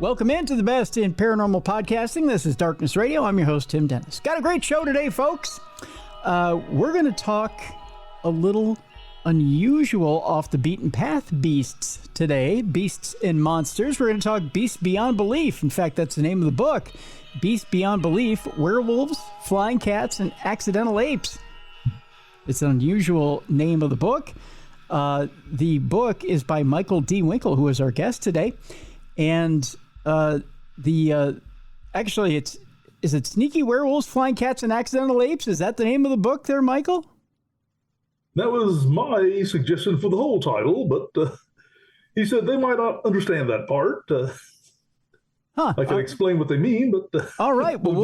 Welcome into the best in paranormal podcasting. This is Darkness Radio. I'm your host, Tim Dennis. Got a great show today, folks. We're going to talk a little unusual, off the beaten path beasts today. Beasts and monsters. We're going to talk beasts beyond belief. In fact, that's the name of the book. Beasts Beyond Belief, Werewolves, Flying Cats, and Accidental Apes. It's an unusual name of the book. The book is by Michael D. Winkle, who is our guest today. And actually, is it Sneaky Werewolves, Flying Cats, and Accidental Apes? Is that the name of the book there, Michael? That was my suggestion for the whole title, but he said they might not understand that part. I can explain what they mean, but all right. Well,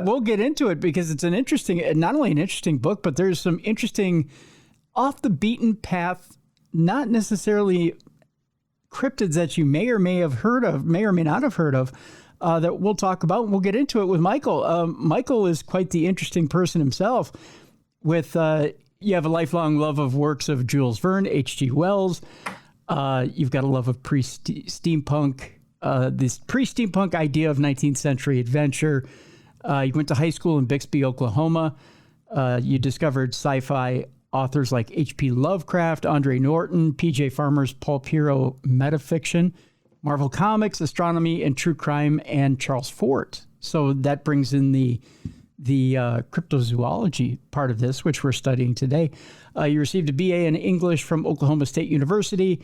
we'll get into it because it's not only an interesting book, but there's some interesting off the beaten path, not necessarily cryptids that you may or may or may not have heard of, that we'll talk about, and we'll get into it with Michael. Michael is quite the interesting person himself. You have a lifelong love of works of Jules Verne, H.G. Wells. You've got a love of steampunk, this pre-steampunk idea of 19th century adventure. You went to high school in Bixby, Oklahoma. You discovered sci-fi authors like H.P. Lovecraft, Andre Norton, P.J. Farmer's pulp hero metafiction, Marvel Comics, astronomy, and true crime, and Charles Fort. So that brings in the cryptozoology part of this, which we're studying today. You received a BA in English from Oklahoma State University.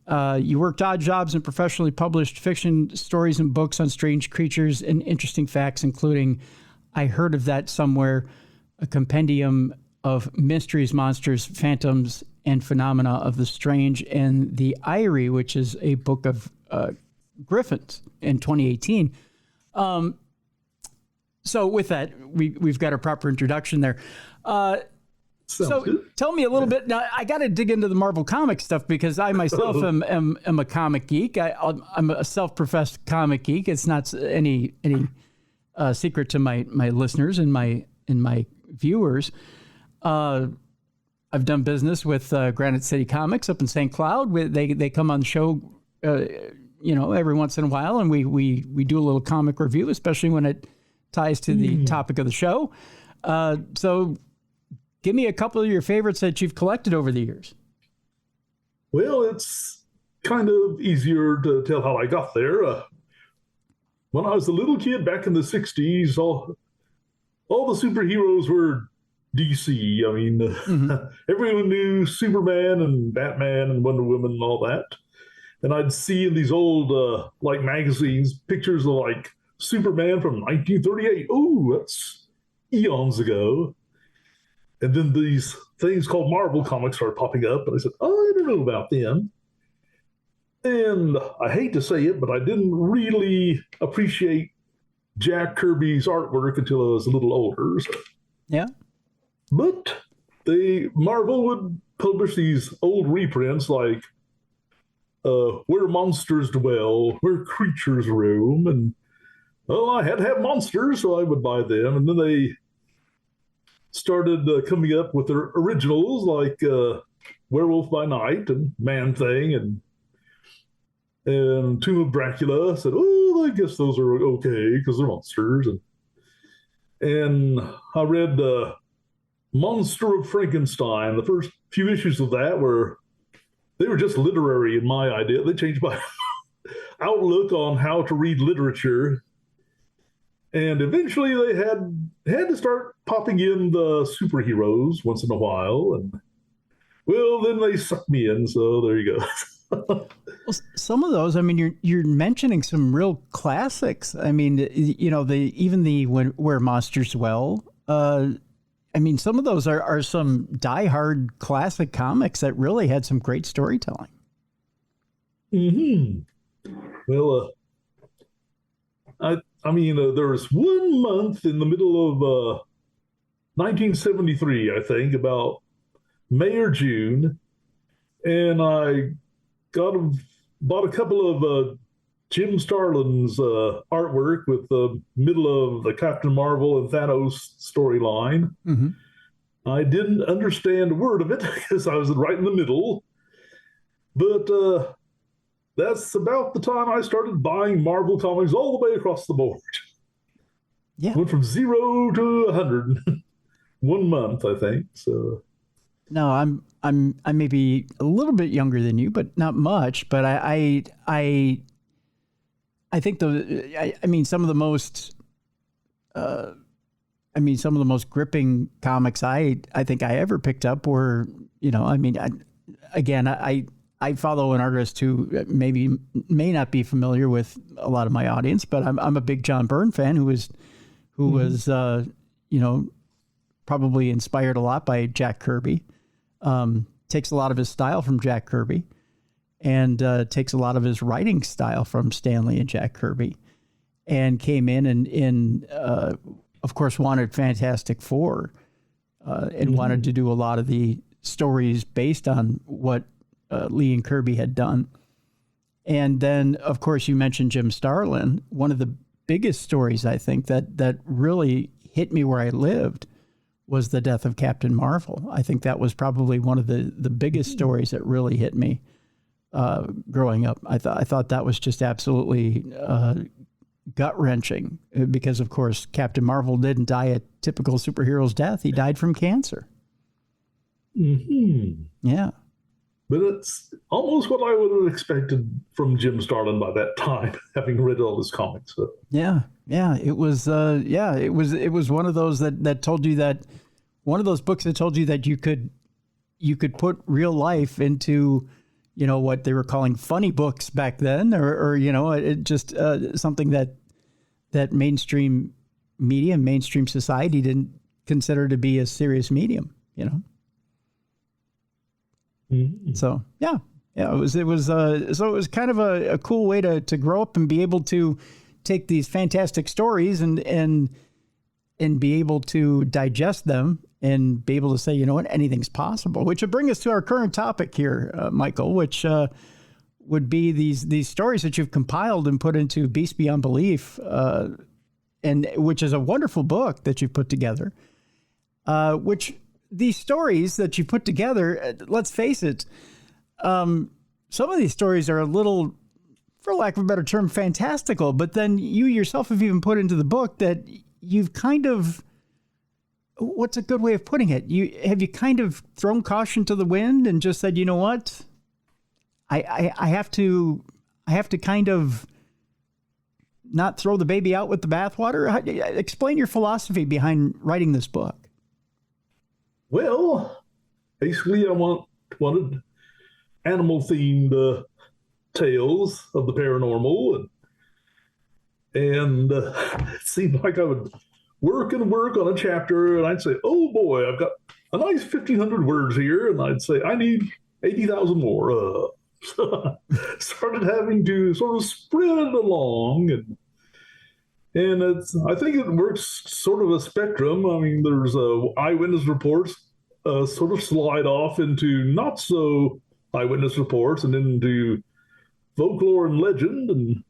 You worked odd jobs and professionally published fiction stories and books on strange creatures and interesting facts, including, I heard of that somewhere, a compendium of mysteries, monsters, phantoms, and phenomena of the strange, and the Eyrie, which is a book of Gryphons in 2018. So with that, we've got a proper introduction there. So tell me a little bit. Now, I got to dig into the Marvel Comics stuff because I myself am a comic geek. I'm a self-professed comic geek. It's not any secret to my listeners and my viewers. I've done business with Granite City Comics up in St. Cloud. They come on the show, every once in a while, and we do a little comic review, especially when it ties to the topic of the show. So give me a couple of your favorites that you've collected over the years. Well, it's kind of easier to tell how I got there. When I was a little kid back in the 60s, all the superheroes were DC. I mean, everyone knew Superman and Batman and Wonder Woman and all that. And I'd see in these old magazines pictures of like Superman from 1938. Oh, that's eons ago. And then these things called Marvel Comics started popping up, and I said, I don't know about them. And I hate to say it, but I didn't really appreciate Jack Kirby's artwork until I was a little older. So. Yeah. But Marvel would publish these old reprints like Where Monsters Dwell, Where Creatures Roam, and I had to have monsters, so I would buy them. And then they started coming up with their originals like Werewolf by Night and Man-Thing and Tomb of Dracula. I said, I guess those are okay because they're monsters. And I read Monster of Frankenstein. The first few issues of that were just literary in my idea. They changed my outlook on how to read literature. And eventually they had to start popping in the superheroes once in a while. And, well, then they sucked me in. So there you go. Well, some of those, I mean, you're mentioning some real classics. I mean, Where Monsters Dwell. I mean, some of those are some diehard classic comics that really had some great storytelling. Well, I mean, there was 1 month in the middle of 1973, I think, about May or June, and I bought a couple of Jim Starlin's artwork with the middle of the Captain Marvel and Thanos storyline. I didn't understand a word of it because I was right in the middle, but that's about the time I started buying Marvel comics all the way across the board. Yeah. Went from 0 to 100 1 month, I think. So No, I may be a little bit younger than you, but not much. But I think I mean some of the most some of the most gripping comics I think I ever picked up were, I follow an artist who may not be familiar with a lot of my audience, but I'm a big John Byrne fan who was probably inspired a lot by Jack Kirby. Takes a lot of his style from Jack Kirby, and takes a lot of his writing style from Stanley and Jack Kirby, and came in and of course wanted Fantastic Four, and wanted to do a lot of the stories based on what Lee and Kirby had done. And then, of course, you mentioned Jim Starlin. One of the biggest stories, I think, that really hit me where I lived was the death of Captain Marvel. I think that was probably one of the biggest stories that really hit me growing up. I thought that was just absolutely gut-wrenching because, of course, Captain Marvel didn't die a typical superhero's death. He died from cancer. Mm-hmm. Yeah. But it's almost what I would have expected from Jim Starlin by that time, having read all his comics. So. Yeah. It was one of those that told you that, one of those books that told you that you could put real life into, what they were calling funny books back then, or it just something that mainstream media, mainstream society didn't consider to be a serious medium, Mm-hmm. So it was kind of a cool way to grow up and be able to take these fantastic stories and be able to digest them and be able to say, anything's possible, which would bring us to our current topic here, Michael, which would be these stories that you've compiled and put into Beast Beyond Belief, and which is a wonderful book that you've put together, which these stories that you put together, let's face it, some of these stories are a little, for lack of a better term, fantastical, but then you yourself have even put into the book that you've kind of, what's a good way of putting it? Have you kind of thrown caution to the wind and just said, you know what? I have to kind of not throw the baby out with the bathwater. Explain your philosophy behind writing this book. Well, basically, I wanted animal-themed tales of the paranormal, and it seemed like I would work on a chapter, and I'd say, "Oh boy, I've got a nice 1,500 words here," and I'd say, "I need 80,000 more." So I started having to sort of spread it along, and I think it works sort of a spectrum. I mean, there's eyewitness reports sort of slide off into not so eyewitness reports and into folklore and legend and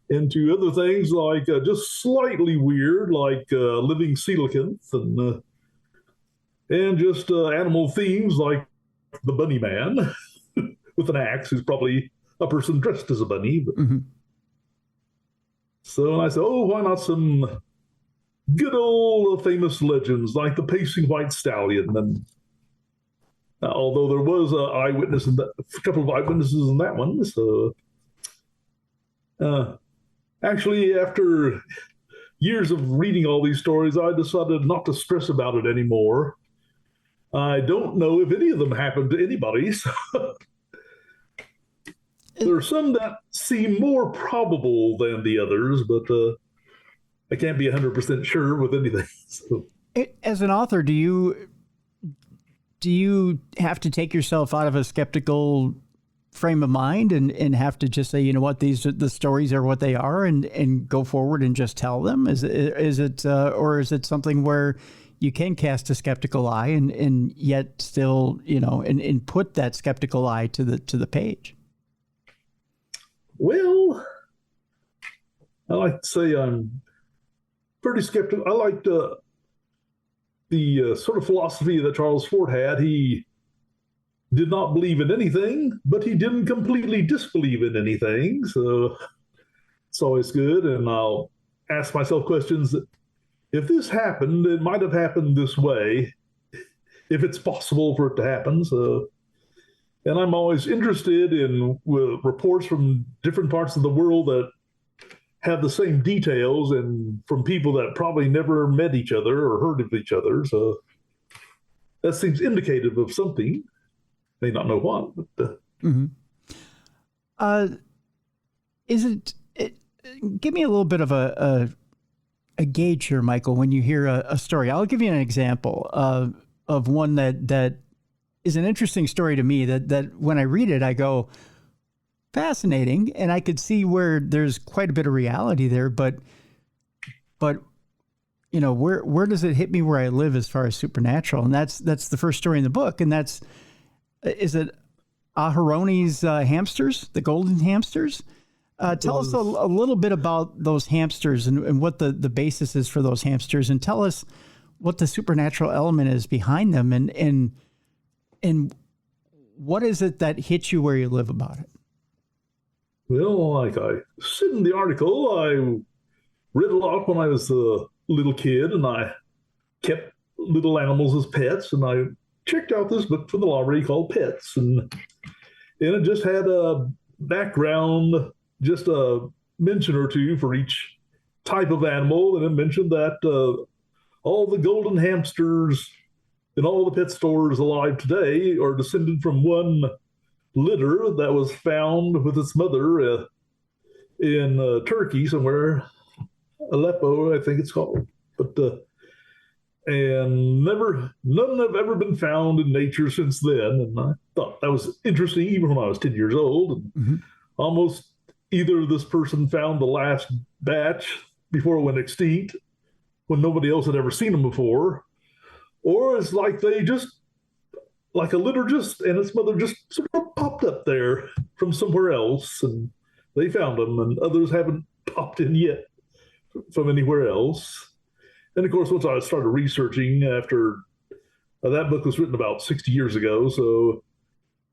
into other things like just slightly weird, like living coelocanth and just animal themes like the bunny man with an axe, who's probably a person dressed as a bunny. But... Mm-hmm. So I said, oh, why not some good old famous legends like the pacing white stallion? And although there was a couple of eyewitnesses in that one, so actually, after years of reading all these stories, I decided not to stress about it anymore. I don't know if any of them happened to anybody. So there are some that seem more probable than the others, but I can't be 100% sure with anything. So. As an author, do you have to take yourself out of a skeptical frame of mind and have to just say, you know what, the stories are what they are, and go forward and just tell them? Is it or is it something where you can cast a skeptical eye and yet still, and put that skeptical eye to the page? Well, I like to say I'm pretty skeptical. I liked the sort of philosophy that Charles Fort had. He did not believe in anything, but he didn't completely disbelieve in anything. So it's always good. And I'll ask myself questions. If this happened, it might have happened this way, if it's possible for it to happen. So, and I'm always interested in reports from different parts of the world that have the same details and from people that probably never met each other or heard of each other. So that seems indicative of something. May not know what, but is it? Give me a little bit of a gauge here, Michael. When you hear a story, I'll give you an example of one that is an interesting story to me. That when I read it, I go, fascinating, and I could see where there's quite a bit of reality there. But you know, where does it hit me where I live as far as supernatural? And that's the first story in the book, and is it Aharone's hamsters, the golden hamsters? Tell us a little bit about those hamsters and what the basis is for those hamsters, and tell us what the supernatural element is behind them, and what is it that hits you where you live about it? Well, like I said in the article, I read a lot when I was a little kid, and I kept little animals as pets, and I checked out this book from the library called Pets, and it just had a background, just a mention or two for each type of animal, and it mentioned that all the golden hamsters in all the pet stores alive today are descended from one litter that was found with its mother in Turkey somewhere, Aleppo, I think it's called. But and none have ever been found in nature since then. And I thought that was interesting, even when I was 10 years old. And almost either this person found the last batch before it went extinct, when nobody else had ever seen them before, or it's like they just, like a litter and its mother just sort of popped up there from somewhere else, and they found them, and others haven't popped in yet from anywhere else. And of course, once I started researching after that book was written about 60 years ago, so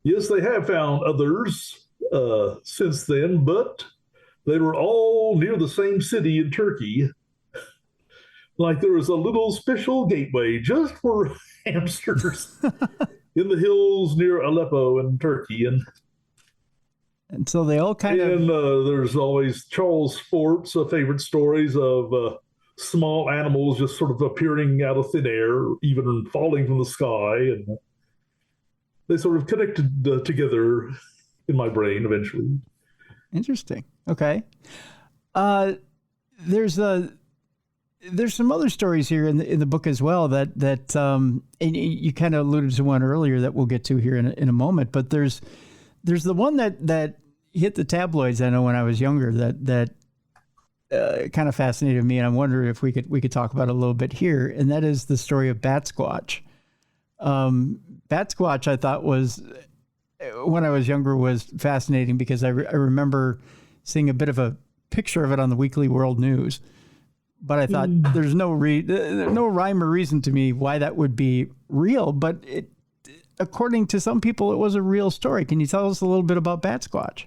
yes, they have found others since then, but they were all near the same city in Turkey. Like there was a little special gateway just for hamsters in the hills near Aleppo in Turkey. And so they all kind of... And there's always Charles Fort's favorite stories of small animals just sort of appearing out of thin air, even falling from the sky. And they sort of connected together in my brain eventually. Interesting. Okay. There's some other stories here in the book as well that and you kind of alluded to one earlier that we'll get to here in a moment. But there's the one that hit the tabloids. I know when I was younger that kind of fascinated me, and I'm wondering if we could talk about it a little bit here. And that is the story of batsquatch. Batsquatch, I thought was, when I was younger, was fascinating because I remember seeing a bit of a picture of it on the Weekly World News. But I thought there's no rhyme or reason to me why that would be real. But according to some people, it was a real story. Can you tell us a little bit about batsquatch?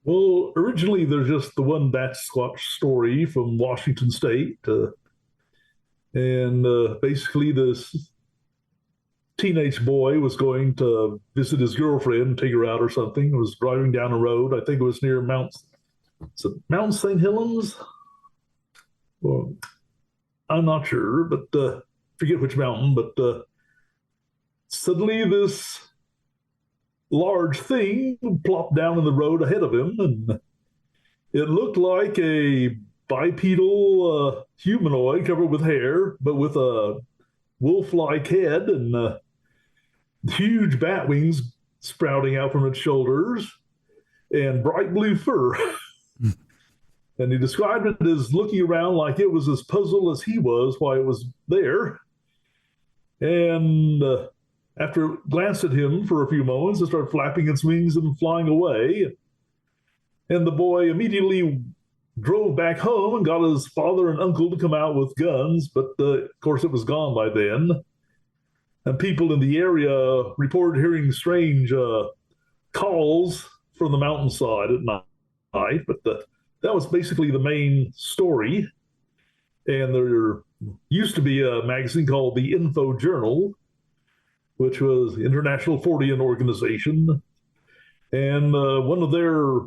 Well, originally there's just the one batsquatch story from Washington State. And basically this teenage boy was going to visit his girlfriend, take her out or something, was driving down a road. I think it was near Mount St. Helens? Well, I'm not sure, but forget which mountain. But suddenly this large thing plopped down in the road ahead of him, and it looked like a bipedal humanoid covered with hair, but with a wolf-like head and huge bat wings sprouting out from its shoulders and bright blue fur. And he described it as looking around like it was as puzzled as he was while it was there. And after it glanced at him for a few moments, it started flapping its wings and flying away. And the boy immediately drove back home and got his father and uncle to come out with guns, but of course it was gone by then. and people in the area reported hearing strange calls from the mountainside at night. But that was basically the main story. And there used to be a magazine called the Info Journal, which was the International Fortean Organization. And one of their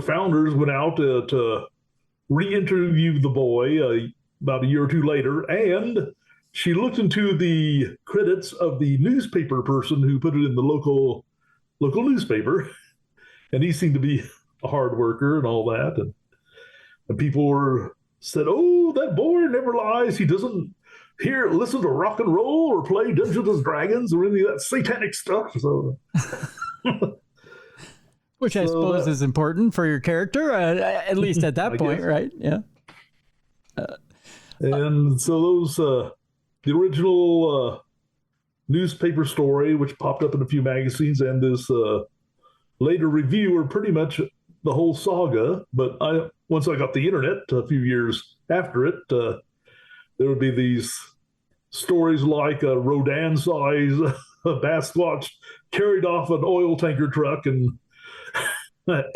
founders went out to re-interview the boy about a year or two later, and she looked into the credits of the newspaper person who put it in the local newspaper, and he seemed to be a hard worker and all that, and people said, "Oh, that boy never lies. He doesn't listen to rock and roll or play Dungeons and Dragons or any of that satanic stuff." So. Which I suppose is important for your character, at least at that point, guess. Right? Yeah. And so those, the original newspaper story, which popped up in a few magazines, and this later review are pretty much the whole saga. But once I got the internet a few years after it, there would be these stories like a Rodin-size batsquatch carried off an oil tanker truck and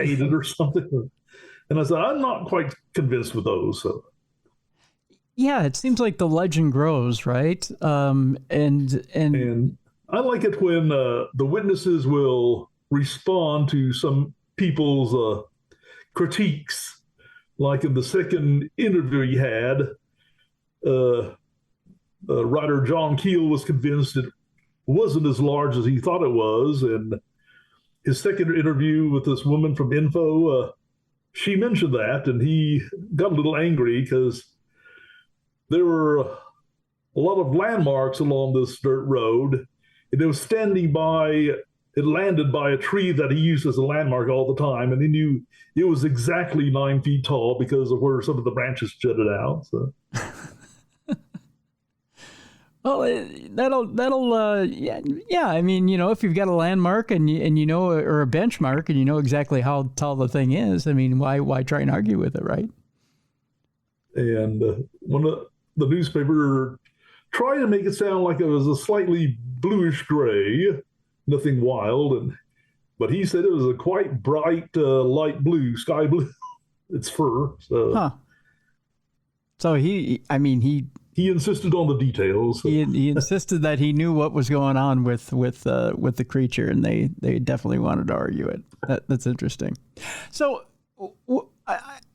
ate it or something. And I said, I'm not quite convinced with those. So. Yeah, it seems like the legend grows, right? And I like it when the witnesses will respond to some people's critiques. Like in the second interview he had, writer John Keel was convinced it wasn't as large as he thought it was, and his second interview with this woman from Info, she mentioned that, and he got a little angry because there were a lot of landmarks along this dirt road, and it was it landed by a tree that he used as a landmark all the time, and he knew it was exactly 9 feet tall because of where some of the branches jutted out. So. Well, yeah. I mean, if you've got a landmark and you know, or a benchmark, and you know exactly how tall the thing is, I mean, why try and argue with it, right? And one of the newspaper tried to make it sound like it was a slightly bluish gray, nothing wild, but he said it was a quite bright light blue, sky blue. It's fur. So. Huh. So he insisted on the details. He insisted that he knew what was going on with the creature, and they definitely wanted to argue it. That's interesting. So,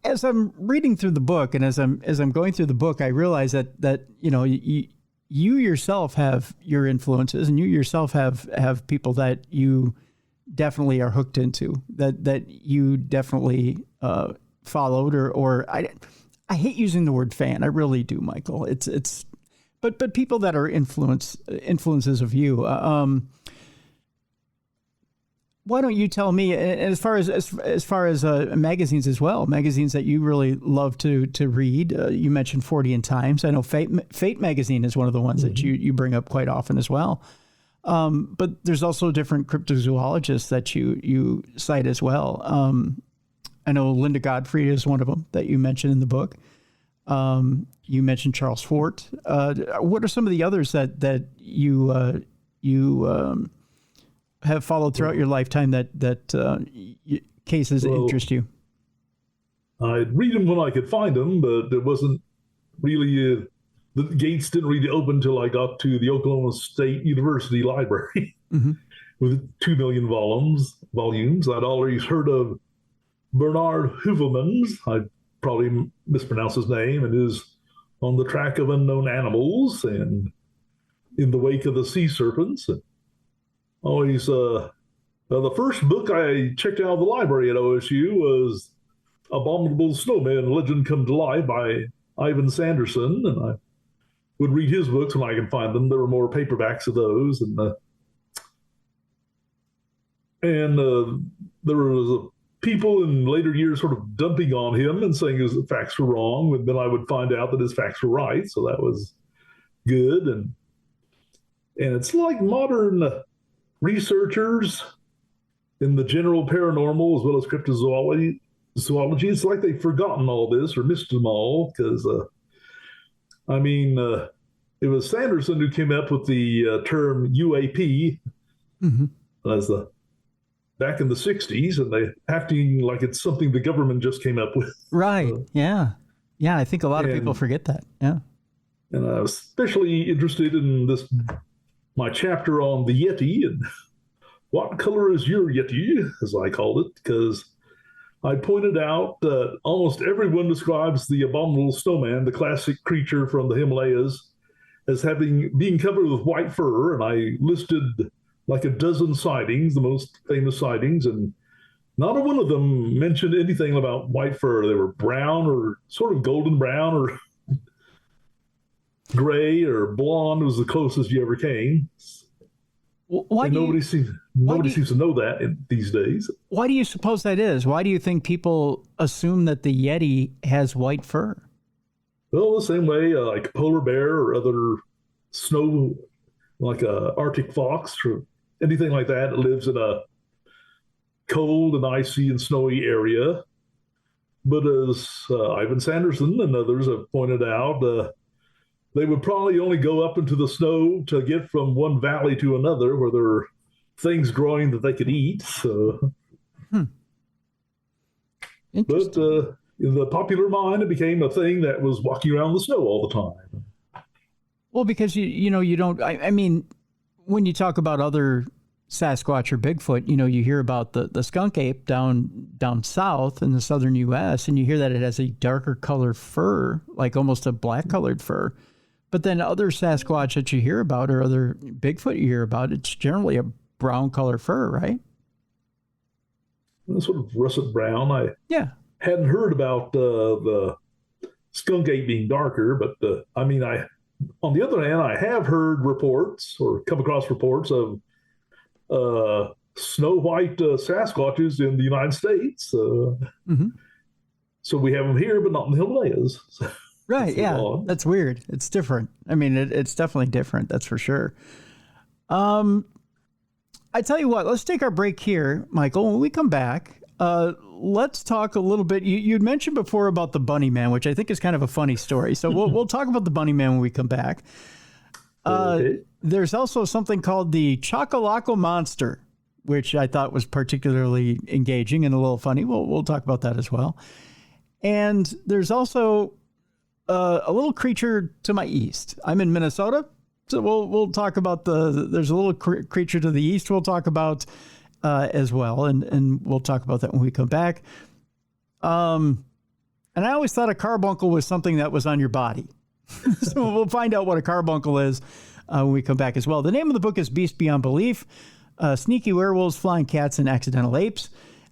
as I'm reading through the book, and as I'm going through the book, I realize that you yourself have your influences, and you yourself have people that you definitely are hooked into, that you definitely followed, or I hate using the word fan. I really do, Michael. But people that are influences of you. Why don't you tell me? And as far as magazines as well, magazines that you really love to read. You mentioned 40 Times. I know Fate magazine is one of the ones that you bring up quite often as well. But there's also different cryptozoologists that you cite as well. I know Linda Godfrey is one of them that you mentioned in the book. You mentioned Charles Fort. What are some of the others that you have followed throughout your lifetime that cases interest you? I'd read them when I could find them, but it wasn't really, the gates didn't really open until I got to the Oklahoma State University Library with 2 million volumes. I'd always heard of Bernard Heuvelmans, I probably mispronounced his name, and is On the Track of Unknown Animals and In the Wake of the Sea Serpents. And always, the first book I checked out of the library at OSU was Abominable Snowman, Legend Come to Life by Ivan Sanderson, and I would read his books when I can find them. There were more paperbacks of those, and there was people in later years sort of dumping on him and saying his facts were wrong, and then I would find out that his facts were right, so that was good. And it's like modern researchers in the general paranormal as well as cryptozoology, it's like they've forgotten all this or missed them all, because it was Sanderson who came up with the term UAP as back in the 60s, and they acting like it's something the government just came up with. Right. Yeah. I think a lot of people forget that. Yeah. And I was especially interested in my chapter on the Yeti and what color is your Yeti, as I called it, because I pointed out that almost everyone describes the abominable snowman, the classic creature from the Himalayas, as being covered with white fur, and I listed like a dozen sightings, the most famous sightings, and not a one of them mentioned anything about white fur. They were brown or sort of golden brown or gray or blonde was the closest you ever came. Nobody seems to know that these days. Why do you suppose that is? Why do you think people assume that the Yeti has white fur? Well, the same way like a polar bear or other snow, like a Arctic fox or anything like that lives in a cold and icy and snowy area. But as Ivan Sanderson and others have pointed out, they would probably only go up into the snow to get from one valley to another where there are things growing that they could eat. So, but in the popular mind, it became a thing that was walking around the snow all the time. Well, because you don't. I mean, when you talk about other Sasquatch or Bigfoot, you hear about the skunk ape down south in the southern U.S., and you hear that it has a darker colored fur, like almost a black colored fur. But then other Sasquatch that you hear about or other Bigfoot you hear about, it's generally a brown color fur, right? Sort of russet brown. I hadn't heard about the skunk ape being darker, but on the other hand, I have heard reports or come across reports of snow white Sasquatches in the United States. So we have them here, but not in the Himalayas. Right, yeah, that's weird. It's different. I mean, it's definitely different, that's for sure. I tell you what, let's take our break here, Michael. When we come back, let's talk a little bit. You'd mentioned before about the bunny man, which I think is kind of a funny story. So we'll talk about the bunny man when we come back. There's also something called the Choccolocco monster, which I thought was particularly engaging and a little funny. We'll talk about that as well. And there's also a little creature to my east. I'm in Minnesota, so we'll talk about there's a little creature to the east we'll talk about as well, and we'll talk about that when we come back. And I always thought a carbuncle was something that was on your body. So we'll find out what a carbuncle is when we come back as well. The name of the book is Beast Beyond Belief, Sneaky Werewolves, Flying Cats, and Accidental Apes.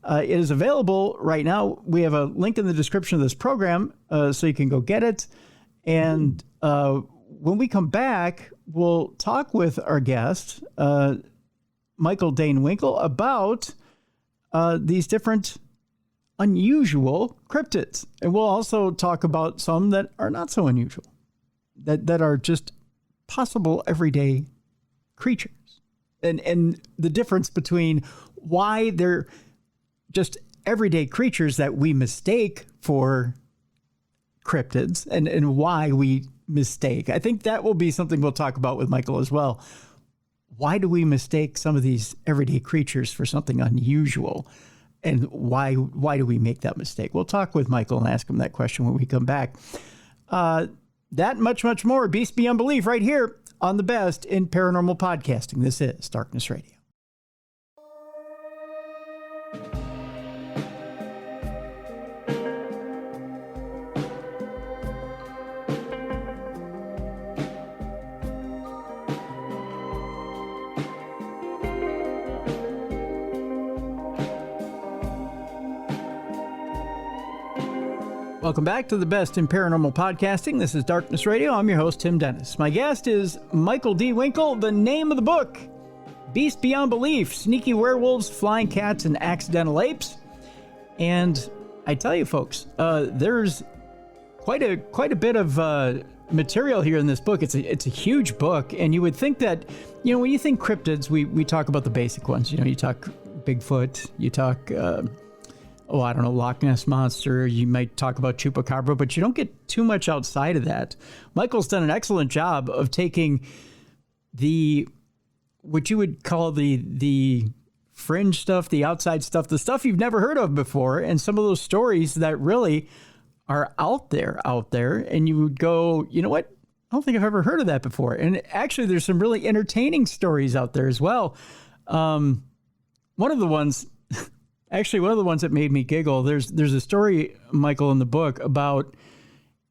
It is available right now. We have a link in the description of this program, so you can go get it. And when we come back, we'll talk with our guest, Michael Dane Winkle, about these different unusual cryptids. And we'll also talk about some that are not so unusual, that are just possible everyday creatures. And the difference between why they're just everyday creatures that we mistake for cryptids and why we mistake. I think that will be something we'll talk about with Michael as well. Why do we mistake some of these everyday creatures for something unusual? And why do we make that mistake? We'll talk with Michael and ask him that question when we come back. That much more. Beast Beyond Belief right here on the best in paranormal podcasting. This is Darkness Radio. Welcome back to the best in paranormal podcasting. This is Darkness Radio. I'm your host, Tim Dennis. My guest is Michael D. Winkle. The name of the book, Beast Beyond Belief, Sneaky Werewolves, Flying Cats, and Accidental Apes. And I tell you, folks, there's quite a bit of material here in this book. It's a huge book, and you would think that, when you think cryptids, we talk about the basic ones. You talk Bigfoot, you talk I don't know, Loch Ness Monster. You might talk about Chupacabra, but you don't get too much outside of that. Michael's done an excellent job of taking what you would call the fringe stuff, the outside stuff, the stuff you've never heard of before, and some of those stories that really are out there, and you would go, you know what? I don't think I've ever heard of that before. And actually, there's some really entertaining stories out there as well. One of the ones that made me giggle, there's a story, Michael, in the book about,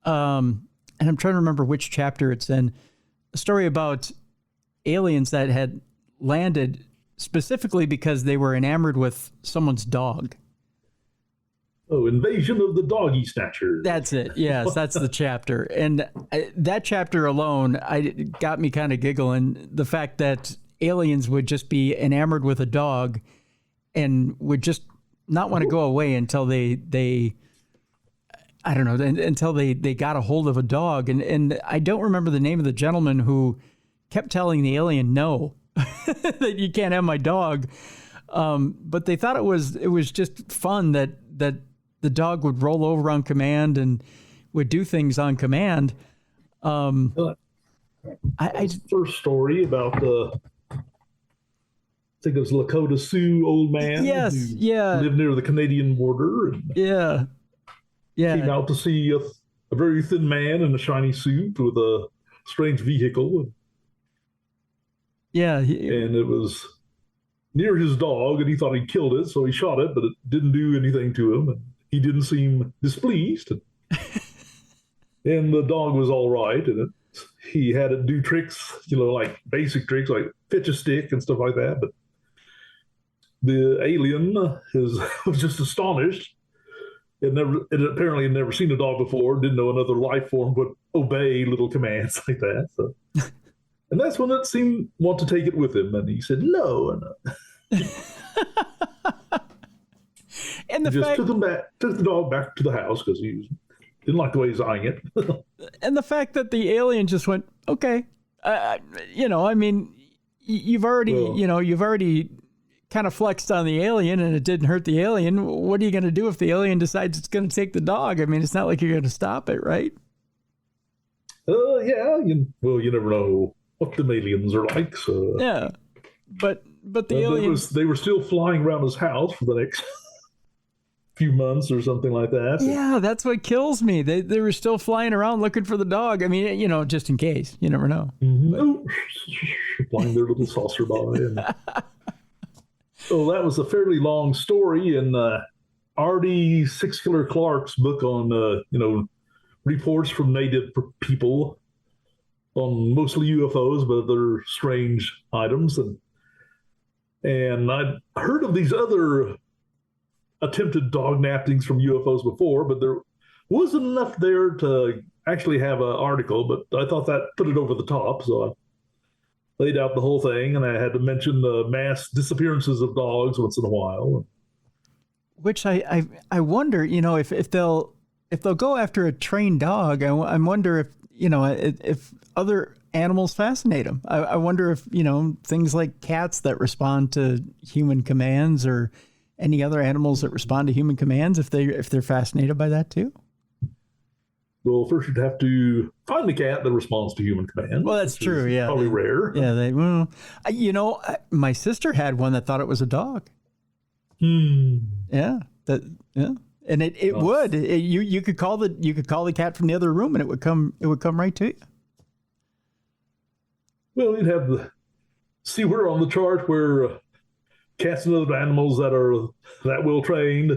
and I'm trying to remember which chapter it's in, a story about aliens that had landed specifically because they were enamored with someone's dog. Oh, Invasion of the Doggy Snatchers. That's it. Yes, that's the chapter. And that chapter alone got me kind of giggling. The fact that aliens would just be enamored with a dog and would just not want to go away until they I don't know, until they got a hold of a dog. And I don't remember the name of the gentleman who kept telling the alien no, that you can't have my dog. But they thought it was just fun that the dog would roll over on command and would do things on command. I first story about I think it was Lakota Sioux old man. Yes, yeah. Lived near the Canadian border. And yeah. Came out to see a very thin man in a shiny suit with a strange vehicle. Yeah. And it was near his dog, and he thought he'd killed it, so he shot it, but it didn't do anything to him. And he didn't seem displeased. And the dog was all right, and he had it do tricks, like basic tricks, like fetch a stick and stuff like that. But the alien was just astonished. It apparently had never seen a dog before, didn't know another life form would obey little commands like that. So. And that's when it seemed want to take it with him, and he said no. And took the dog back to the house because he didn't like the way he's eyeing it. And the fact that the alien just went, okay, I mean, you've already kind of flexed on the alien, and it didn't hurt the alien. What are you going to do if the alien decides it's going to take the dog? I mean, it's not like you're going to stop it, right? Yeah. You never know what the aliens are like. So yeah, but the aliens, they were still flying around his house for the next few months or something like that. Yeah, that's what kills me. They were still flying around looking for the dog. I mean, just in case, you never know. Mm-hmm. Flying their little saucer by. So that was a fairly long story in R.D. Sixkiller Clark's book on reports from native people on mostly UFOs, but other strange items. And I'd heard of these other attempted dog nappings from UFOs before, but there wasn't enough there to actually have an article, but I thought that put it over the top. So I laid out the whole thing, and I had to mention the mass disappearances of dogs once in a while. Which I wonder, if they'll go after a trained dog, I wonder if other animals fascinate them. I wonder if, things like cats that respond to human commands or any other animals that respond to human commands, if they're fascinated by that too. Well, first you'd have to find the cat that responds to human commands. Well, that's true. Yeah. Probably rare. Yeah. My sister had one that thought it was a dog. Yeah. Yeah. And it would. You could call the cat from the other room, and it would come right to you. Well, you'd have see where on the chart where cats and other animals that are that well trained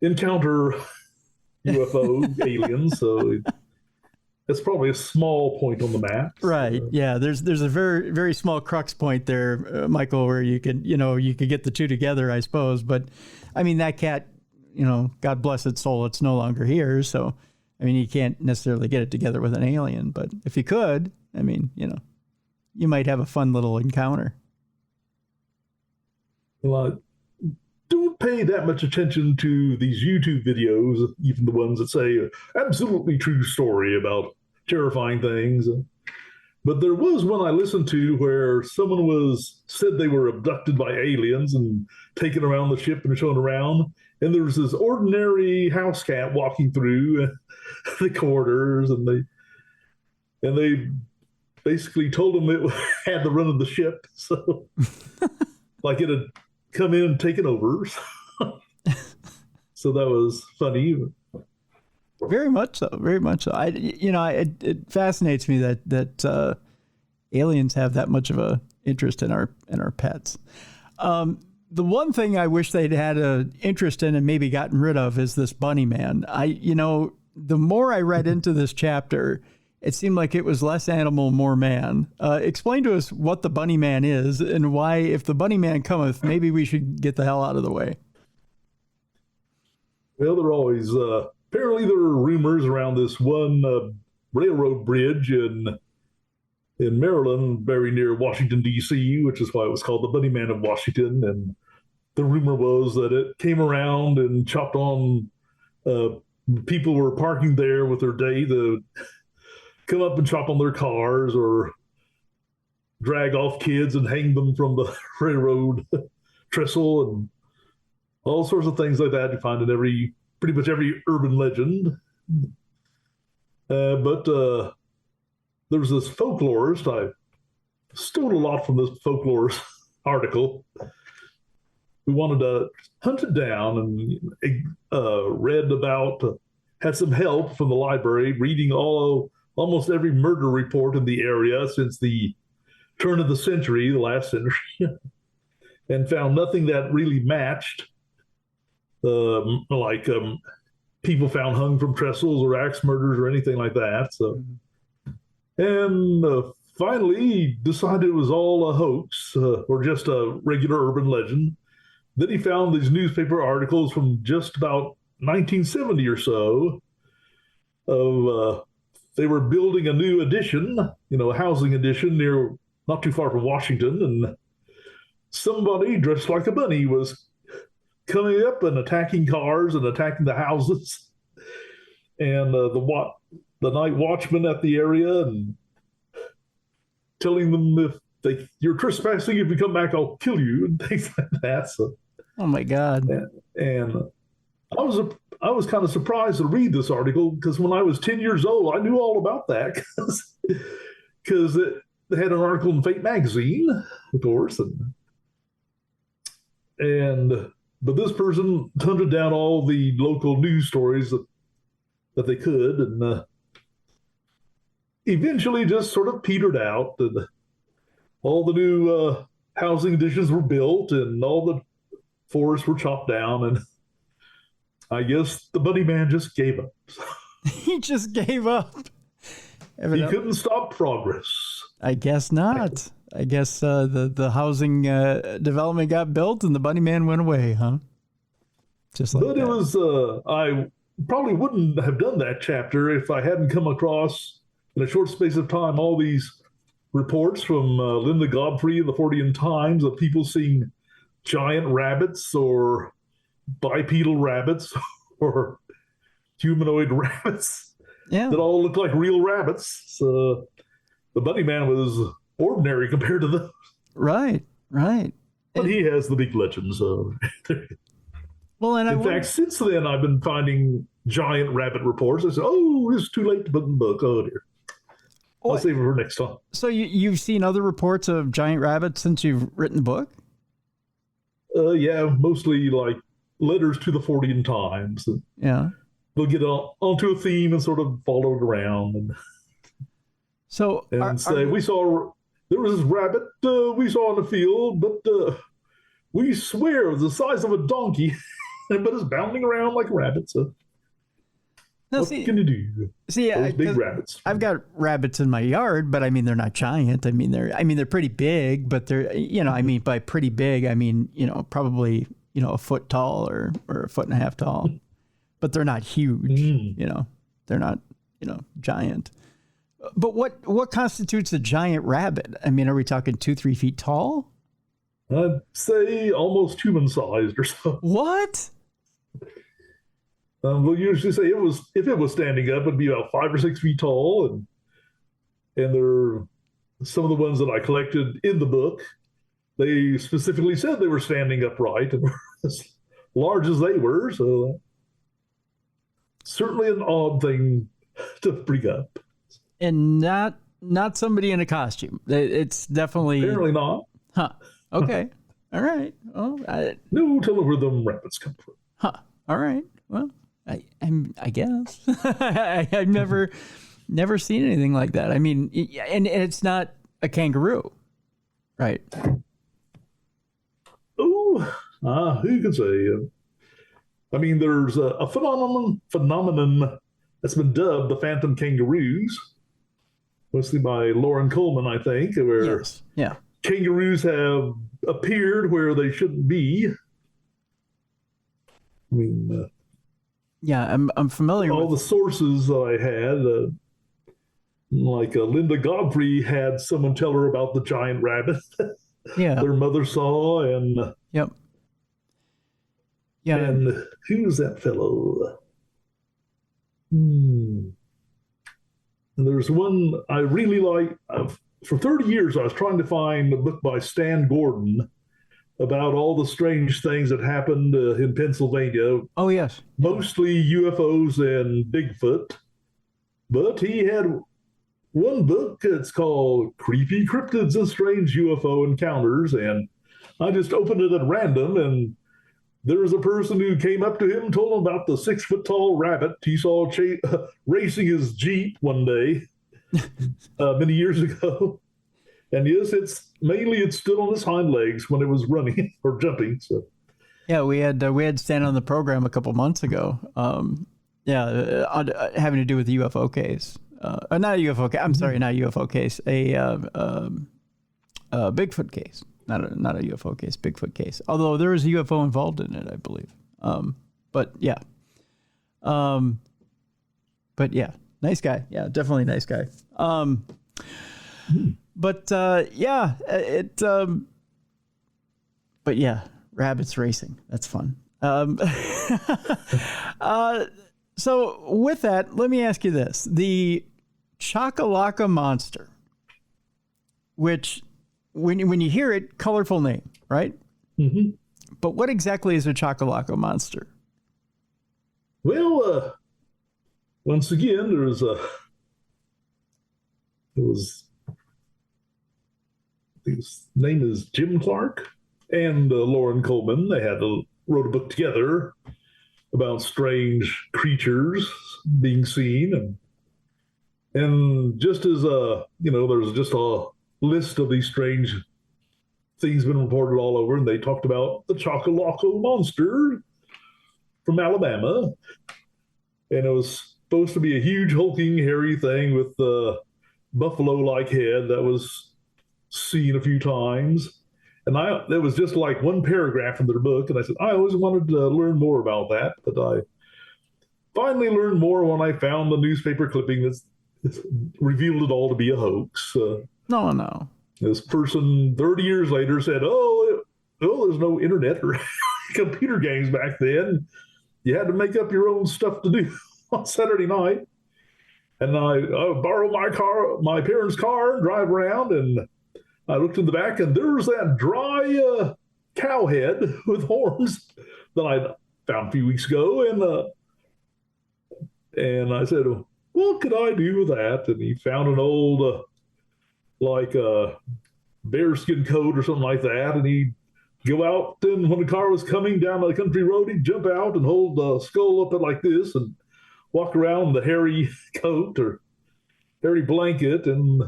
encounter UFO aliens. So it's probably a small point on the map. Right. Yeah. There's a very, very small crux point there, Michael, where you could get the two together, I suppose. But I mean, that cat, God bless its soul, it's no longer here. So, I mean, you can't necessarily get it together with an alien, but if you could, I mean, you might have a fun little encounter. Well, don't pay that much attention to these YouTube videos, even the ones that say absolutely true story about terrifying things. But there was one I listened to where someone said they were abducted by aliens and taken around the ship and shown around. And there was this ordinary house cat walking through the corridors, and they basically told him it had the run of the ship. So, like it had come in and taken over. So that was funny. Very much so. Very much so. It fascinates me that aliens have that much of a interest in our pets. The one thing I wish they'd had an interest in and maybe gotten rid of is this bunny man. The more I read into this chapter, it seemed like it was less animal, more man. Explain to us what the bunny man is and why, if the bunny man cometh, maybe we should get the hell out of the way. Well, there are always, apparently there are rumors around this one railroad bridge in Maryland, very near Washington, D.C., which is why it was called the Bunny Man of Washington. And the rumor was that it came around and chopped on people who were parking there with their day to come up and chop on their cars or drag off kids and hang them from the railroad trestle and all sorts of things like that you find in pretty much every urban legend. But there was this folklorist. I stole a lot from this folklorist article who wanted to hunt it down and read about, had some help from the library, reading almost every murder report in the area since the turn of the century, the last century, and found nothing that really matched, people found hung from trestles or axe murders or anything like that. So, and finally decided it was all a hoax or just a regular urban legend. Then he found these newspaper articles from just about 1970 or so of they were building a new addition, a housing addition not too far from Washington, and somebody dressed like a bunny was coming up and attacking cars and attacking the houses, and the night watchman at the area and telling them if you're trespassing, if you come back, I'll kill you and things like that. So, oh my God! And I was kind of surprised to read this article because when I was 10 years old, I knew all about that because they had an article in Fate magazine, of course, but this person hunted down all the local news stories that they could, and eventually just sort of petered out. And all the new housing additions were built, and all the forests were chopped down, and I guess the bunny man just gave up. He just gave up. He couldn't stop progress. I guess not. I guess the housing development got built and the bunny man went away, huh? Just like that. But it was, I probably wouldn't have done that chapter if I hadn't come across, in a short space of time, all these reports from Linda Godfrey in the Fortean Times of people seeing giant rabbits or bipedal rabbits or humanoid rabbits that all look like real rabbits. So the bunny man was ordinary compared to those. Right. But he has the big legend. So, well, and in fact, since then I've been finding giant rabbit reports. I said, "Oh, it's too late to put in the book. Oh dear, I'll save it for next time." So you've seen other reports of giant rabbits since you've written the book? Yeah, mostly like letters to the Fortean Times. Yeah, they'll get onto a theme and sort of follow it around and. So we saw there was this rabbit we saw in the field, but we swear it was the size of a donkey, but it's bounding around like a rabbit. So what can you do? See, those big rabbits. I've got rabbits in my yard, but I mean they're not giant. I mean they're pretty big, but they're by pretty big I mean probably a foot tall or a foot and a half tall, but they're not huge. They're not giant. But what constitutes a giant rabbit? I mean, are we talking 2-3 feet tall? I'd say almost human-sized or so. What? We'll usually say if it was standing up, it'd be about 5 or 6 feet tall, and there some of the ones that I collected in the book. They specifically said they were standing upright and large as they were. So certainly an odd thing to bring up. And not somebody in a costume. It's definitely Apparently not. Huh. Okay. All right. Well, no telling where them rabbits come from. Huh. All right. Well, I guess I've never seen anything like that. I mean, and it's not a kangaroo, right? Oh, who can say? I mean, there's a phenomenon that's been dubbed the phantom kangaroos, mostly by Lauren Coleman, I think, where yes. Yeah. kangaroos have appeared where they shouldn't be. I mean, yeah, I'm familiar all with the sources that I had. Like Linda Godfrey had someone tell her about the giant rabbit yeah. their mother saw, and yep. Yeah. And who's that fellow? And there's one I really like. For 30 years, I was trying to find a book by Stan Gordon about all the strange things that happened in Pennsylvania. Oh, yes. Mostly UFOs and Bigfoot. But he had one book. It's called Creepy Cryptids and Strange UFO Encounters. And I just opened it at random, and there was a person who came up to him and told him about the 6-foot-tall rabbit he saw racing his Jeep one day many years ago. And yes, it stood on its hind legs when it was running or jumping. So yeah, we had Stan on the program a couple months ago. Having to do with the UFO case. Not a UFO case. I'm sorry, not a UFO case. A Bigfoot case. Not a UFO case, Bigfoot case. Although there was a UFO involved in it, I believe. But yeah. Nice guy. Yeah, definitely nice guy. But rabbits racing. That's fun. So with that, let me ask you this. The Choccolocco monster, which when you hear it, colorful name, right? Mm-hmm. But what exactly is a Choccolocco monster? Well, once again, his name is Jim Clark and Lauren Coleman. They wrote a book together about strange creatures being seen, and just as there's just a list of these strange things been reported all over, and they talked about the Choccolocco monster from Alabama, and it was supposed to be a huge hulking hairy thing with a buffalo-like head that was seen a few times. And there was just like one paragraph in their book, and I said, I always wanted to learn more about that, but I finally learned more when I found the newspaper clipping that revealed it all to be a hoax. No. This person 30 years later said, there's no internet or computer games back then. You had to make up your own stuff to do on Saturday night. And I borrowed my parents' car, and drive around, and I looked in the back, and there's that dry cow head with horns that I found a few weeks ago. And I said, what could I do with that? And he found an old, bearskin coat or something like that. And he'd go out, and when the car was coming down the country road, he'd jump out and hold the skull up like this and walk around the hairy coat or hairy blanket, and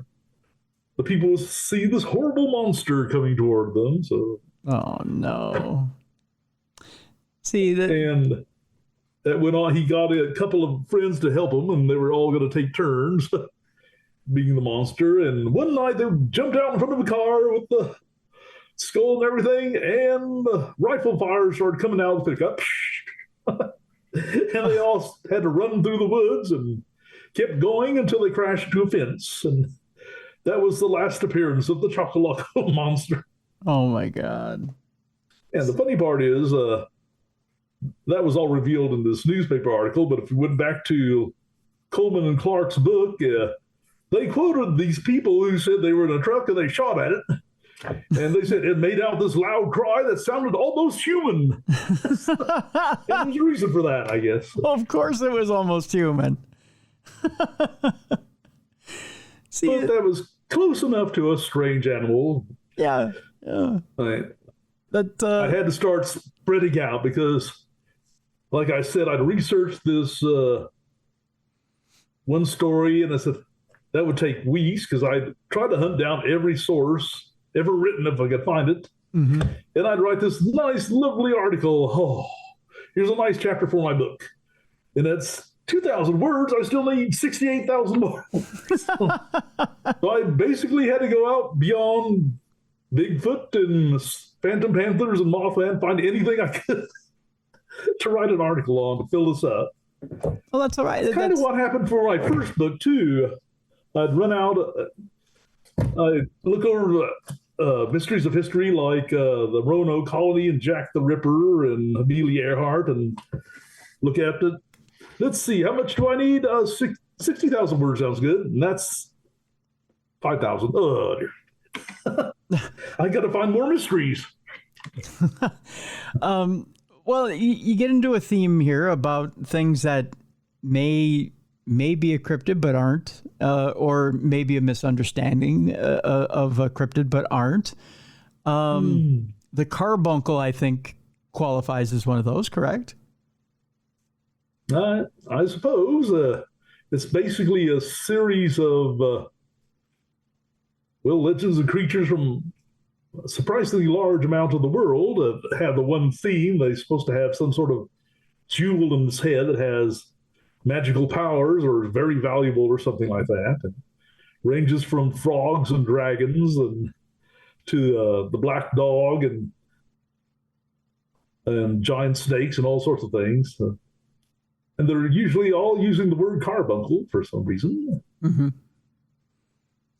the people would see this horrible monster coming toward them. So, oh no! See that, and that went on. He got a couple of friends to help him, and they were all going to take turns being the monster. And one night they jumped out in front of a car with the skull and everything, and the rifle fire started coming out of the pickup. And they all had to run through the woods and kept going until they crashed into a fence. And that was the last appearance of the Choccolocco monster. Oh, my God. And the funny part is that was all revealed in this newspaper article. But if you went back to Coleman and Clark's book, they quoted these people who said they were in a truck and they shot at it. And they said it made out this loud cry that sounded almost human. There's a reason for that, I guess. Of course it was almost human. See, but that was close enough to a strange animal. Yeah. I had to start spreading out because, like I said, I'd researched this one story, and I said that would take weeks because I'd try to hunt down every source ever written if I could find it. Mm-hmm. And I'd write this nice, lovely article. Oh, here's a nice chapter for my book. And that's 2,000 words. I still need 68,000 more. So I basically had to go out beyond Bigfoot and phantom panthers and Mothman, find anything I could to write an article on to fill this up. Well, that's all right. It's kind of what happened for my first book, too. I'd run out, I look over mysteries of history like the Roanoke Colony and Jack the Ripper and Amelia Earhart, and look at it. Let's see, how much do I need? 60,000 words sounds good. And that's 5,000. Oh, dear. I got to find more mysteries. Well, you get into a theme here about things that may be a cryptid but aren't, or maybe a misunderstanding of a cryptid but aren't. The carbuncle, I think, qualifies as one of those, correct? I suppose it's basically a series of legends and creatures from a surprisingly large amount of the world have the one theme. They're supposed to have some sort of jewel in its head that has magical powers or is very valuable or something like that. And ranges from frogs and dragons and to the black dog and giant snakes and all sorts of things. And they're usually all using the word carbuncle for some reason. Mm-hmm.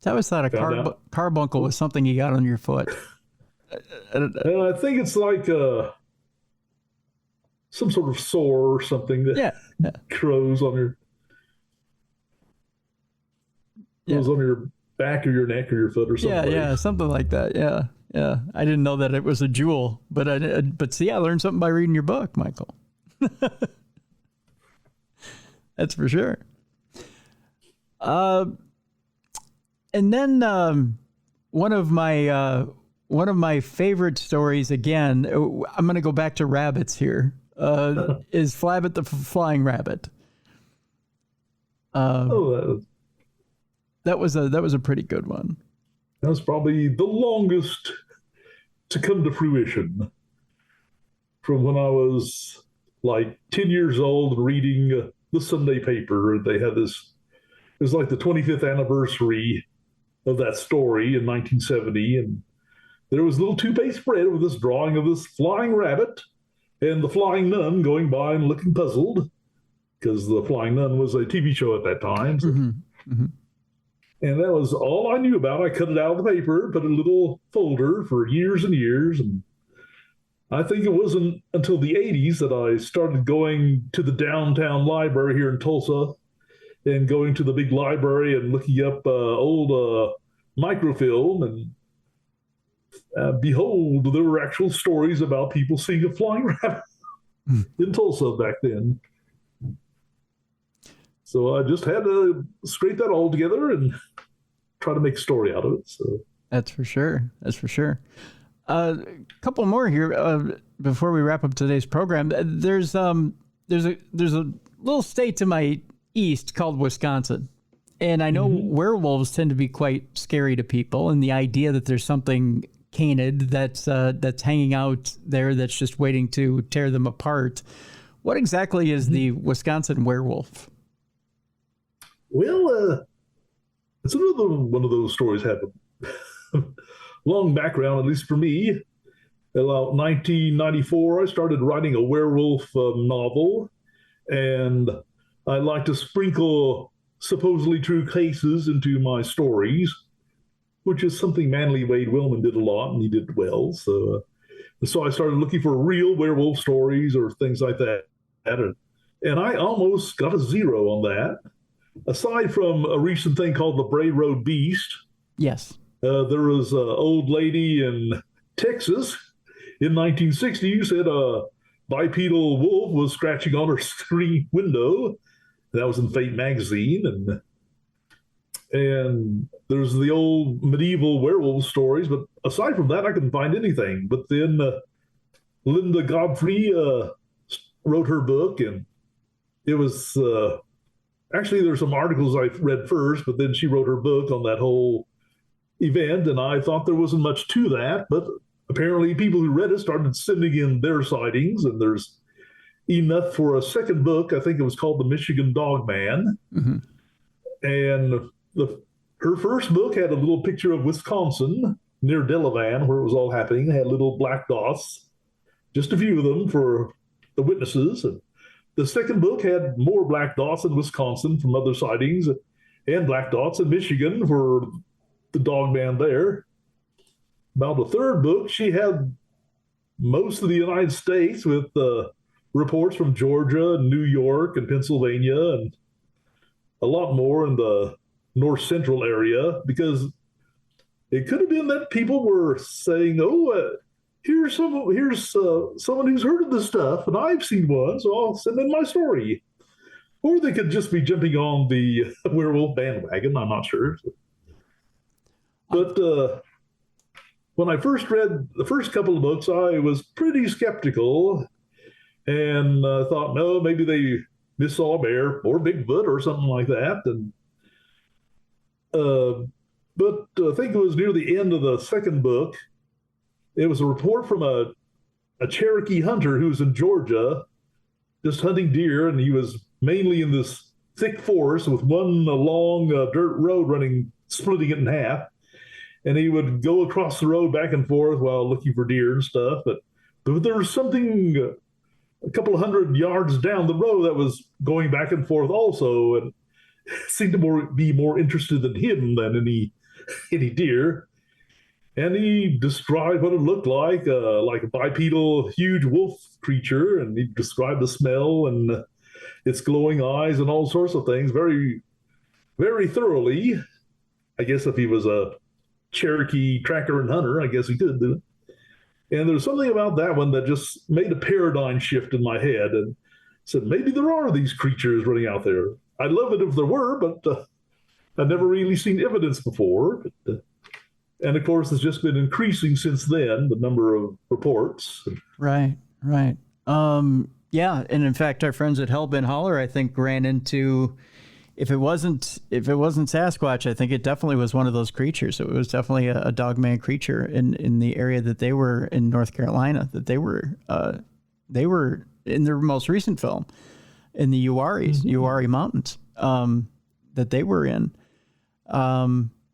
I always thought a carbuncle was something you got on your foot. I think it's like some sort of sore or something that grows on your back or your neck or your foot or something. Yeah, something like that. Yeah. I didn't know that it was a jewel, but see, I learned something by reading your book, Michael. That's for sure. And then one of my favorite stories, again, I'm going to go back to rabbits here, is Flabbit the Flying Rabbit. That was a pretty good one. That was probably the longest to come to fruition. From when I was like 10 years old reading the Sunday paper, they had this. It was like the 25th anniversary of that story in 1970, and there was a little two-page spread with this drawing of this flying rabbit and the flying nun going by and looking puzzled because the flying nun was a TV show at that time. So. Mm-hmm. And that was all I knew about. I cut it out of the paper, put in a little folder for years and years. And I think it wasn't until the 80s that I started going to the downtown library here in Tulsa and going to the big library and looking up old microfilm. And behold, there were actual stories about people seeing a flying rabbit in Tulsa back then. So I just had to scrape that all together and try to make a story out of it. So that's for sure. A couple more here before we wrap up today's program. There's a little state to my east called Wisconsin, and I know werewolves tend to be quite scary to people, and the idea that there's something canid that's hanging out there that's just waiting to tear them apart. What exactly is the Wisconsin werewolf? Well, it's another one of those stories have a long background, at least for me. About 1994, I started writing a werewolf novel, and I like to sprinkle supposedly true cases into my stories, which is something Manly Wade Willman did a lot, and he did well. So I started looking for real werewolf stories or things like that, and I almost got a 0 on that. Aside from a recent thing called the Bray Road Beast. Yes. There was an old lady in Texas in 1960 who said a bipedal wolf was scratching on her screen window. That was in Fate magazine, and there's the old medieval werewolf stories. But aside from that, I couldn't find anything. But then Linda Godfrey wrote her book, and it was actually there's some articles I read first, but then she wrote her book on that whole event, and I thought there wasn't much to that, but apparently people who read it started sending in their sightings, and there's enough for a second book. I think it was called The Michigan Dogman. Mm-hmm. And her first book had a little picture of Wisconsin near Delavan, where it was all happening. It had little black dots, just a few of them for the witnesses. And the second book had more black dots in Wisconsin from other sightings, and black dots in Michigan for the dogman there. About the third book, she had most of the United States with reports from Georgia, New York, and Pennsylvania, and a lot more in the north central area, because it could have been that people were saying, "Oh, here's someone who's heard of this stuff, and I've seen one, so I'll send in my story." Or they could just be jumping on the werewolf bandwagon. I'm not sure. But when I first read the first couple of books, I was pretty skeptical, and thought, no, maybe they missaw a bear or Bigfoot or something like that. And but I think it was near the end of the second book. It was a report from a Cherokee hunter who was in Georgia, just hunting deer, and he was mainly in this thick forest with one long dirt road splitting it in half. And he would go across the road back and forth while looking for deer and stuff. But there was something a couple of hundred yards down the road that was going back and forth also, and seemed to be more interested in him than any deer. And he described what it looked like a bipedal, huge wolf creature, and he described the smell and its glowing eyes and all sorts of things very, very thoroughly. I guess if he was a Cherokee tracker and hunter, I guess he could do it. And there's something about that one that just made a paradigm shift in my head, and said, maybe there are these creatures running out there. I'd love it if there were, but I'd never really seen evidence before. And of course, it's just been increasing since then, the number of reports. Right. Yeah, and in fact, our friends at Hellbent Holler, I think, ran into, if it wasn't Sasquatch, I think it definitely was one of those creatures. It was definitely a dogman creature in the area that they were in, North Carolina, that they were in their most recent film in the Uwharrie Mountains, that they were in.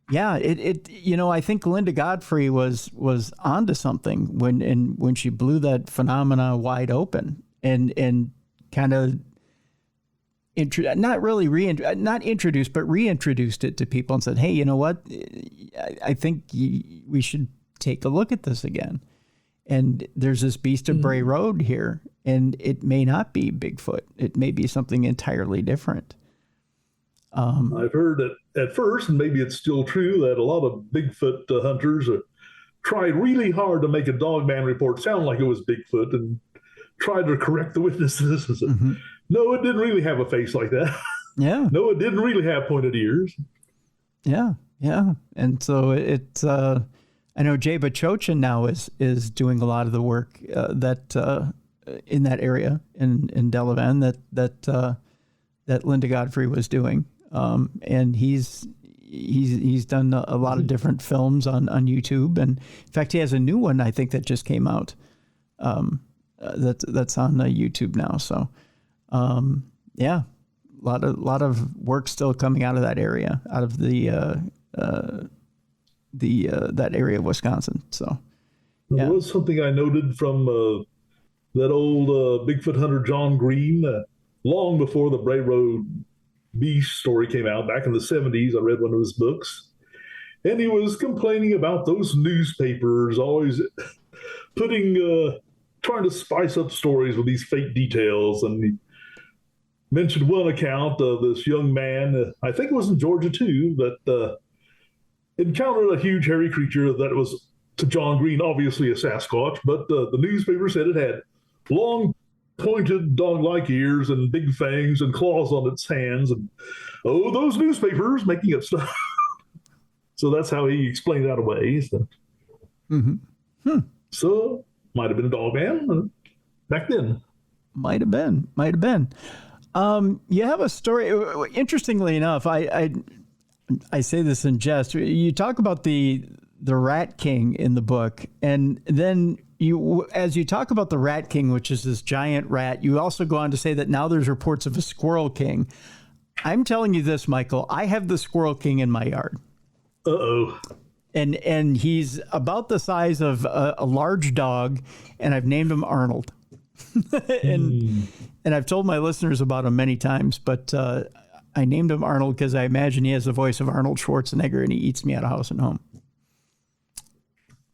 Yeah, I think Linda Godfrey was onto something when she blew that phenomena wide open and kind of not introduced, but reintroduced it to people and said, hey, you know what? I think we should take a look at this again. And there's this beast of Bray Road here, and it may not be Bigfoot. It may be something entirely different. I've heard that at first, and maybe it's still true, that a lot of Bigfoot hunters tried really hard to make a dogman report sound like it was Bigfoot, and tried to correct the witnesses. Mm-hmm. No, it didn't really have a face like that. Yeah. No, it didn't really have pointed ears. Yeah. And so it's, I know Jay Bachochin now is doing a lot of the work that in that area in Delavan that Linda Godfrey was doing. And he's done a lot of different films on YouTube, and in fact he has a new one I think that just came out that's on YouTube now. So yeah, a lot of work still coming out of that area, out of the that area of Wisconsin. So yeah. There was something I noted from that old Bigfoot hunter John Green long before the Bray Road Beast story came out back in the 70s. I read one of his books, and he was complaining about those newspapers always trying to spice up stories with these fake details. And he mentioned one account of this young man, I think it was in Georgia too, that encountered a huge hairy creature that was, to John Green, obviously a Sasquatch, but the newspaper said it had long, pointed dog-like ears and big fangs and claws on its hands. And, oh, those newspapers making up stuff. So that's how he explained that away. So, so might have been a dog man back then. Might have been. You have a story. Interestingly enough, I say this in jest. You talk about the Rat King in the book, and then as you talk about the Rat King, which is this giant rat, you also go on to say that now there's reports of a Squirrel King. I'm telling you this, Michael. I have the Squirrel King in my yard. Uh-oh. And he's about the size of a large dog, and I've named him Arnold. and I've told my listeners about him many times, but I named him Arnold because I imagine he has the voice of Arnold Schwarzenegger, and he eats me out of house and home.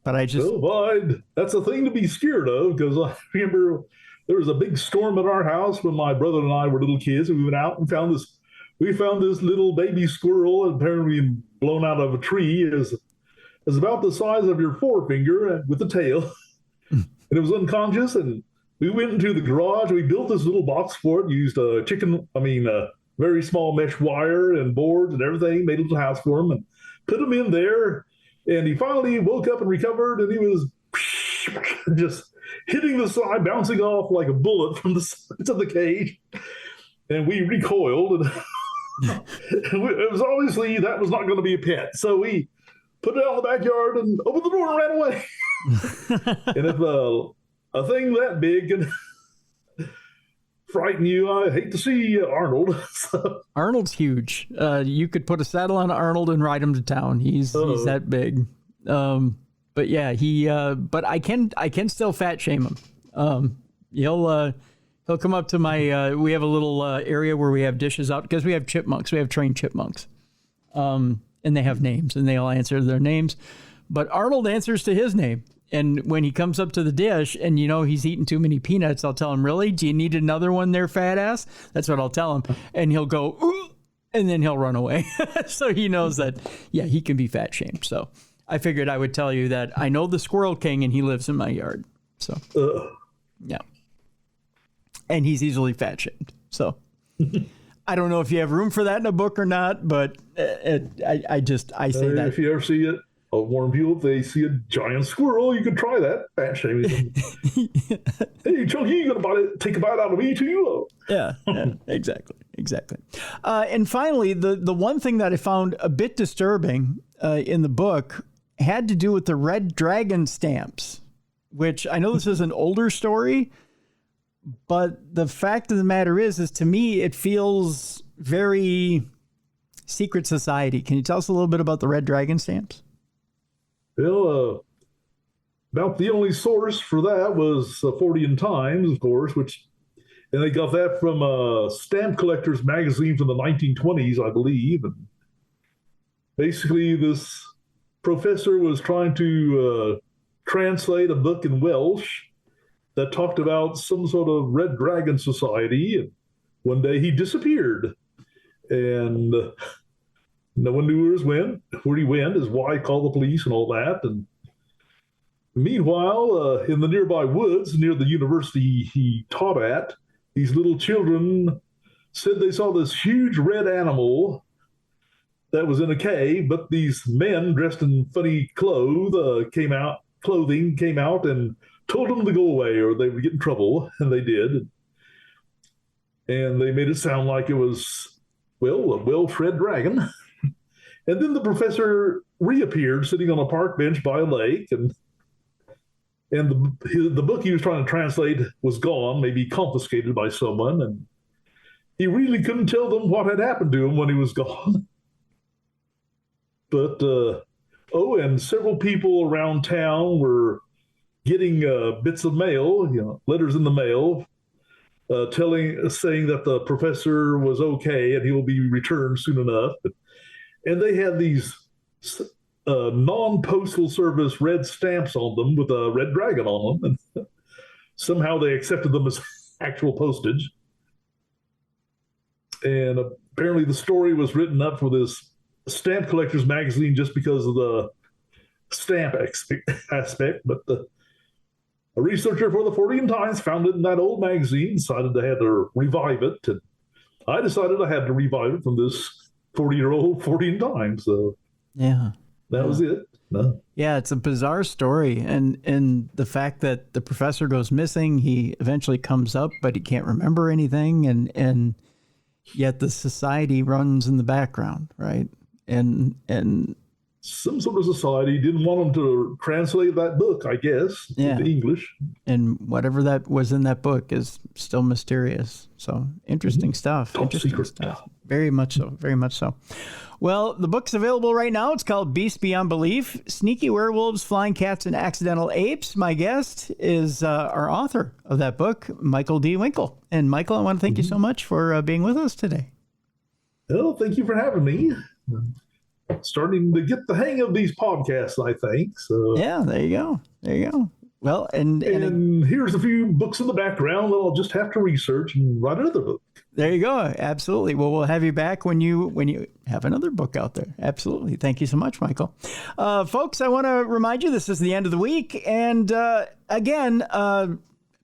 But I just... that's a thing to be scared of, because I remember there was a big storm at our house when my brother and I were little kids, and we went out and found this little baby squirrel, apparently blown out of a tree. It was about the size of your forefinger with a tail, and it was unconscious. And we went into the garage. We built this little box for it, used very small mesh wire and boards and everything, made a little house for him, and put him in there. And he finally woke up and recovered, and he was just hitting the side, bouncing off like a bullet from the sides of the cage. And we recoiled, and it was obviously that was not going to be a pet. So we put it out in the backyard and opened the door and ran away. And if a thing that big can frighten you, I hate to see Arnold. Arnold's huge. You could put a saddle on Arnold and ride him to town. He's that big. But yeah, but I can still fat shame him. He'll come up to my, we have a little area where we have dishes out because we have chipmunks. We have trained chipmunks. And they have names, and they all answer their names. But Arnold answers to his name. And when he comes up to the dish and, he's eating too many peanuts, I'll tell him, really? Do you need another one there, fat ass? That's what I'll tell him. And he'll go, ooh, and then he'll run away. So he knows that, yeah, he can be fat shamed. So I figured I would tell you that I know the Squirrel King and he lives in my yard. So, yeah. And he's easily fat shamed. So I don't know if you have room for that in a book or not, but I say that. If you ever see it, I'll warn people, if they see a giant squirrel, you can try that. Fat shaming. Hey, Chunky, you gonna take a bite out of me too? Yeah, exactly. And finally, the one thing that I found a bit disturbing in the book had to do with the red dragon stamps, which I know this is an older story, but the fact of the matter is to me, it feels very secret society. Can you tell us a little bit about the red dragon stamps? Well, about the only source for that was 40 Times, of course, and they got that from a stamp collector's magazine from the 1920s, I believe. And basically, this professor was trying to translate a book in Welsh that talked about some sort of red dragon society. And one day he disappeared, and no one knew where he went. His wife called the police and all that. And meanwhile, in the nearby woods near the university he taught at, these little children said they saw this huge red animal that was in a cave, but these men dressed in funny clothing came out and told them to go away or they would get in trouble, and they did. And they made it sound like it was, a well-fed dragon. And then the professor reappeared sitting on a park bench by a lake, and the book he was trying to translate was gone, maybe confiscated by someone, and he really couldn't tell them what had happened to him when he was gone. But, and several people around town were getting bits of mail, letters in the mail, saying that the professor was okay and he will be returned soon enough. And they had these non-postal service red stamps on them with a red dragon on them. And somehow they accepted them as actual postage. And apparently the story was written up for this stamp collector's magazine just because of the stamp aspect, but a researcher for the Fortean Times found it in that old magazine, decided they had to revive it, and I decided I had to revive it from this 40-year-old Fortean Times. So that was it. No. Yeah, it's a bizarre story, and the fact that the professor goes missing, he eventually comes up, but he can't remember anything, and yet the society runs in the background, right? And some sort of society didn't want them to translate that book, I guess, into English. And whatever that was in that book is still mysterious. So interesting stuff. Top interesting secret. stuff. Yeah. Very much so. Very much so. Well, the book's available right now. It's called Beasts Beyond Belief, Sneaky Werewolves, Flying Cats, and Accidental Apes. My guest is our author of that book, Michael D. Winkle. And Michael, I want to thank you so much for being with us today. Well, thank you for having me. Starting to get the hang of these podcasts, I think. So yeah, there you go. There you go. Well, and here's a few books in the background that I'll just have to research and write another book. There you go. Absolutely. Well, we'll have you back when you have another book out there. Absolutely. Thank you so much, Michael. Folks, I want to remind you this is the end of the week, and again.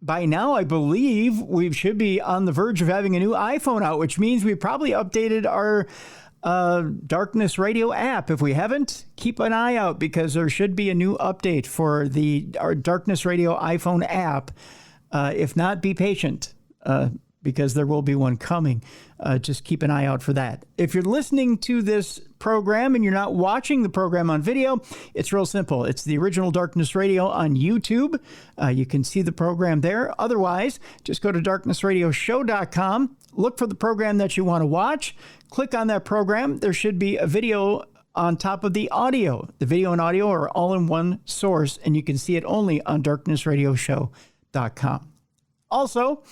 By now, I believe we should be on the verge of having a new iPhone out, which means we probably updated our Darkness Radio app. If we haven't, keep an eye out because there should be a new update for our Darkness Radio iPhone app. If not, be patient because there will be one coming. Just keep an eye out for that. If you're listening to this program and you're not watching the program on video, it's real simple. It's the original Darkness Radio on YouTube. You can see the program there. Otherwise, just go to darknessradioshow.com. Look for the program that you want to watch. Click on that program. There should be a video on top of the audio. The video and audio are all in one source, and you can see it only on darknessradioshow.com. Also,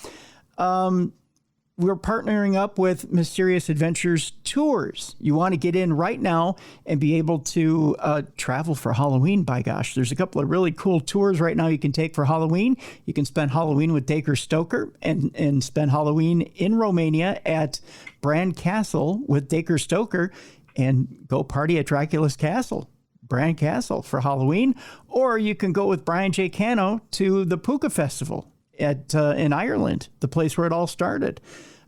we're partnering up with Mysterious Adventures Tours. You want to get in right now and be able to travel for Halloween, by gosh. There's a couple of really cool tours right now you can take for Halloween. You can spend Halloween with Dacre Stoker and spend Halloween in Romania at Bran Castle with Dacre Stoker and go party at Dracula's Castle, Bran Castle, for Halloween. Or you can go with Brian J. Cano to the Puka Festival in Ireland, the place where it all started.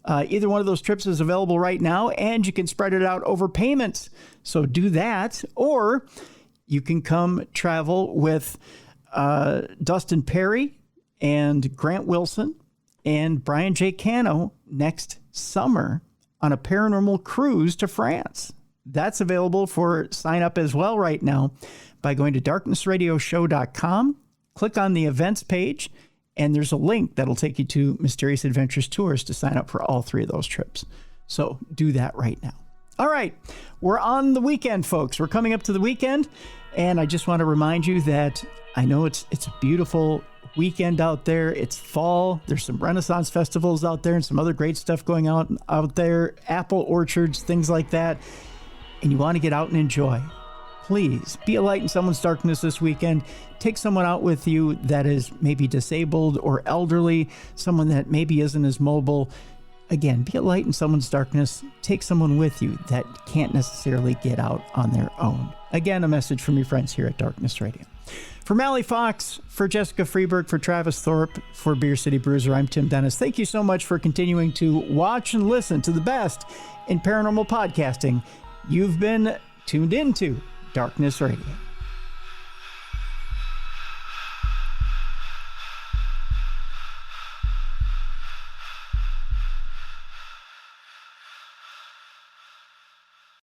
Either one of those trips is available right now, and you can spread it out over payments. So do that, or you can come travel with Dustin Perry and Grant Wilson and Brian J. Cano next summer on a paranormal cruise to France. That's available for sign up as well right now by going to darknessradioshow.com. Click on the events page, and there's a link that'll take you to Mysterious Adventures Tours to sign up for all three of those trips. So do that right now. All right, we're on the weekend, folks. We're coming up to the weekend, and I just want to remind you that I know it's a beautiful weekend out there. It's fall. There's some Renaissance festivals out there and some other great stuff going out there, apple orchards, things like that, and you want to get out and enjoy. Please be a light in someone's darkness this weekend. Take someone out with you that is maybe disabled or elderly, someone that maybe isn't as mobile. Again, be a light in someone's darkness. Take someone with you that can't necessarily get out on their own. Again, a message from your friends here at Darkness Radio. For Mally Fox, for Jessica Freeberg, for Travis Thorpe, for Beer City Bruiser, I'm Tim Dennis. Thank you so much for continuing to watch and listen to the best in paranormal podcasting. You've been tuned into Darkness Radio.